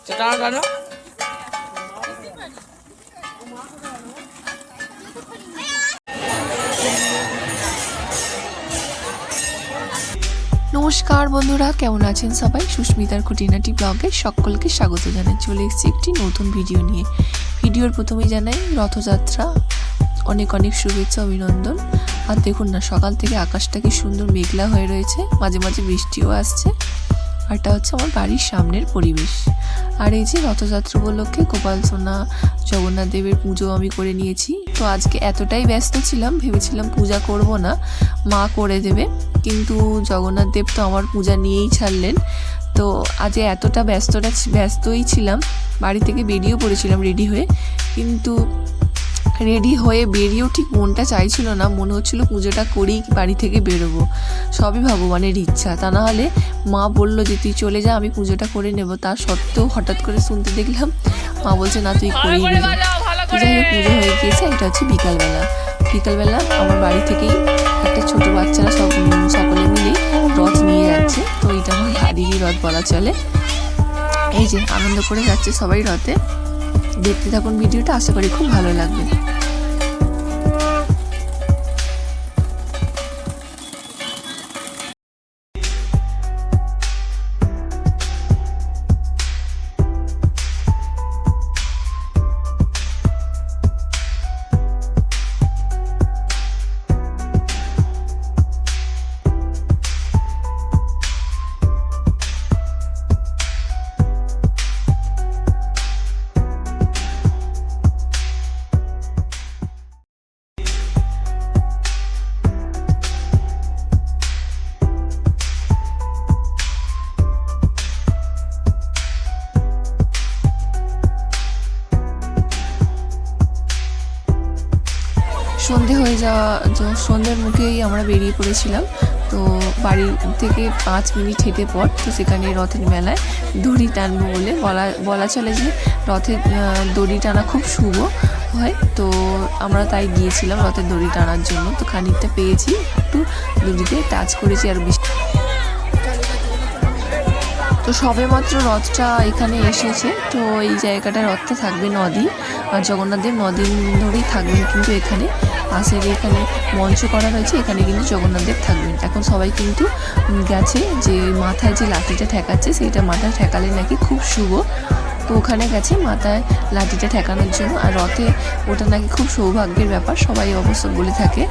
নমস্কার বন্ধুরা, কেমন আছেন সবাই? সুস্মিতার খুঁটিনাটি ব্লগে সকলকে স্বাগত জানাই। চলে এসেছি একটি নতুন ভিডিও নিয়ে। ভিডিওর প্রথমেই জানাই রথযাত্রা অনেক অনেক শুভেচ্ছা, অভিনন্দন। আর দেখুন না, সকাল থেকে আকাশটা কি সুন্দর মেঘলা হয়ে রয়েছে, মাঝে মাঝে বৃষ্টিও আসছে। আর এটা হচ্ছে আমার বাড়ির সামনের পরিবেশ। আর এই যে রথযাত্রা উপলক্ষে গোপাল সোনা জগন্নাথ দেবের পুজো আমি করে নিয়েছি। তো আজকে এতটাই ব্যস্ত ছিলাম, ভেবেছিলাম পূজা করব না, মা করে দেবে, কিন্তু জগন্নাথ দেব তো আমার পূজা নিয়েই ছাড়লেন। তো আজ এতটা ব্যস্তই ছিলাম, বাড়ি থেকে বেরিয়েও পড়েছিলাম রেডি হয়ে, কিন্তু রেডি হয়ে বেরিয়েও ঠিক মনটা চাইছিল না, মনে হচ্ছিল পুজোটা করেই বাড়ি থেকে বেরোবো। সবই ভগবানের ইচ্ছা, তা না হলে মা বললো যে তুই চলে যা, আমি পুজোটা করে নেব। তা সত্ত্বেও হঠাৎ করে শুনতে দেখলাম মা বলছে না, তুই করেই নেব। তো যাই হোক, পুজো হয়ে গিয়েছে। এটা হচ্ছে বিকালবেলা আমার বাড়ি থেকেই একটা ছোট বাচ্চারা সকলে মিলেই রথ নিয়ে যাচ্ছে। তো এটা আমার ভারীরই রথ বলা চলে। এই যে আনন্দ করে যাচ্ছে সবাই রথে। দেখতে থাকুন ভিডিওটা, আশা করি খুব ভালো লাগবে। সন্ধে হয়ে যাওয়া, সন্ধ্যের মুখেই আমরা বেরিয়ে পড়েছিলাম। তো বাড়ি থেকে 5 মিনিট হেঁটে পর তো সেখানে রথের মেলায় দড়ি টানবো বলে বলা চলে যে রথের দড়ি টানা খুব শুভ হয়। তো আমরা তাই গিয়েছিলাম রথের দড়ি টানার জন্য। তো খানিকটা পেয়েছি, একটু দড়িতে টাচ করেছি আর তো সবে মাত্র রথটা এখানে এসেছে। তো এই জায়গাটা রথটা থাকবে 9 দিন, আর জগন্নাথ দেব 9 দিন ধরেই থাকবেন কিন্তু এখানে। পাশের এখানে মঞ্চ করা রয়েছে, এখানে কিন্তু জগন্নাথ দেব থাকবেন। এখন সবাই কিন্তু গেছে যে মাথায় যে লাঠিটা ঠেকাচ্ছে, সেইটা মাথায় ঠেকালে নাকি খুব শুভ। তো ওখানে গেছে মাথায় লাঠিটা ঠেকানোর জন্য। আর রথে ওটা নাকি খুব সৌভাগ্যের ব্যাপার, সবাই অবশ্য বলে থাকে।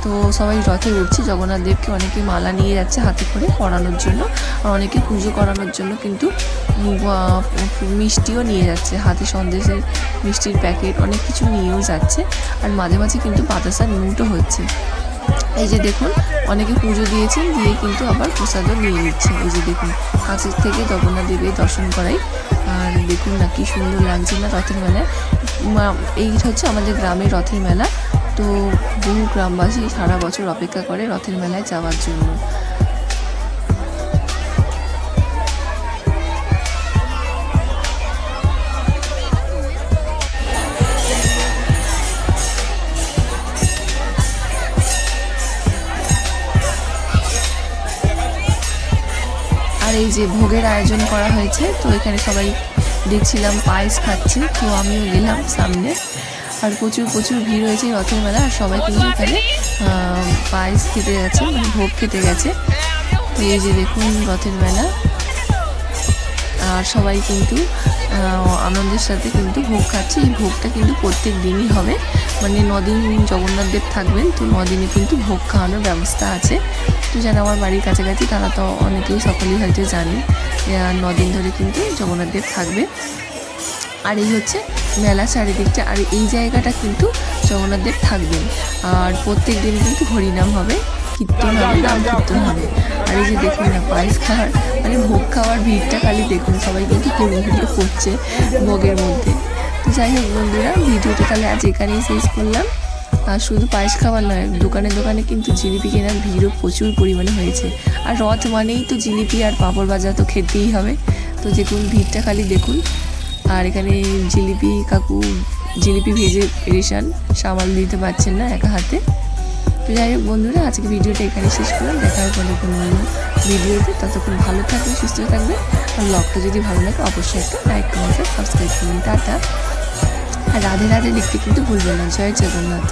তো সবাই রথে উঠছে, জগন্নাথ দেবকে অনেকে মালা নিয়ে যাচ্ছে হাতে করে পরানোর জন্য, আর অনেকে পুজো করানোর জন্য কিন্তু মিষ্টিও নিয়ে যাচ্ছে, হাতে সন্দেশের মিষ্টির প্যাকেট অনেক কিছু নিয়েও যাচ্ছে। আর মাঝে মাঝে কিন্তু বাতাসার লুটও হচ্ছে। এই যে দেখুন, অনেকে পুজো দিয়েছেন, দিয়ে কিন্তু আবার প্রসাদও নিয়ে নিচ্ছে। এই যে দেখুন, কাছের থেকে জগন্নাথ দেবের দর্শন করাই। আর দেখুন না কি সুন্দর লাগছে না রথের মেলায়। এই হচ্ছে আমাদের গ্রামের রথের মেলা। তো বহু গ্রামবাসী সারা বছর অপেক্ষা করে রথের মেলায় যাওয়ার জন্য। আর এই যে ভোগের আয়োজন করা হয়েছে, তো এখানে সবাই দেখছিলাম পায়েস খাচ্ছে। তো আমিও গেলাম সামনে। আর প্রচুর ভিড় হয়েছে রথের মেলা, আর সবাই কিন্তু এখানে পায়েস খেতে গেছে, মানে ভোগ খেতে গেছে। তো এই যে দেখুন রথের মেলা, আর সবাই কিন্তু আনন্দের সাথে কিন্তু ভোগ খাচ্ছে। এই ভোগটা কিন্তু প্রত্যেক দিনই হবে, মানে 9 দিন জগন্নাথ দেব থাকবেন। তো 9 দিনে কিন্তু ভোগ খাওয়ানোর ব্যবস্থা আছে। তো যারা আমার বাড়ির কাছাকাছি তারা তো অনেকেই সকলেই হয়তো জানে 9 দিন ধরে কিন্তু জগন্নাথ দেব থাকবে। আর এই হচ্ছে মেলা চারিদিকটা। আর এই জায়গাটা কিন্তু জগন্নাথ দেব থাকবেন। আর প্রত্যেক দিন কিন্তু হরিনাম হবে, কীর্তন হবে, নাম কীর্তন হবে। আর এই যে দেখুন না, পায়েস খাওয়ার মানে ভোগ খাওয়ার ভিড়টা খালি দেখুন, সবাই কিন্তু হুড়োহুড়ো করছে ভোগের মধ্যে। তো যাই হোক বন্ধুরা, ভিডিওটা তাহলে আজ এখানেই শেষ করলাম। আর শুধু পায়েস খাবার নয়, দোকানে দোকানে কিন্তু জিলিপি কেনার ভিড়ও প্রচুর পরিমাণে হয়েছে। আর রথ মানেই তো জিলিপি আর পাঁপড় ভাজা তো খেতেই হবে। তো দেখুন ভিড়টা খালি দেখুন। আর এখানে কাকু জিলিপি ভেজে পেরেশান, সামাল দিতে পারছেন না একা হাতে। তো যাই হোক বন্ধুরা, আজকে ভিডিওটা এখানে শেষ করলাম। দেখা হবে কোনো ভিডিওতে। ততক্ষণ ভালো থাকবে, সুস্থ থাকবে। আর ব্লগটা যদি ভালো লাগে অবশ্যই একটা লাইক কমেন্ট সাবস্ক্রাইব করুন। টাটা। আর রাধে রাধে লিখতে কিন্তু ভুলবেন না। জয় জগন্নাথ।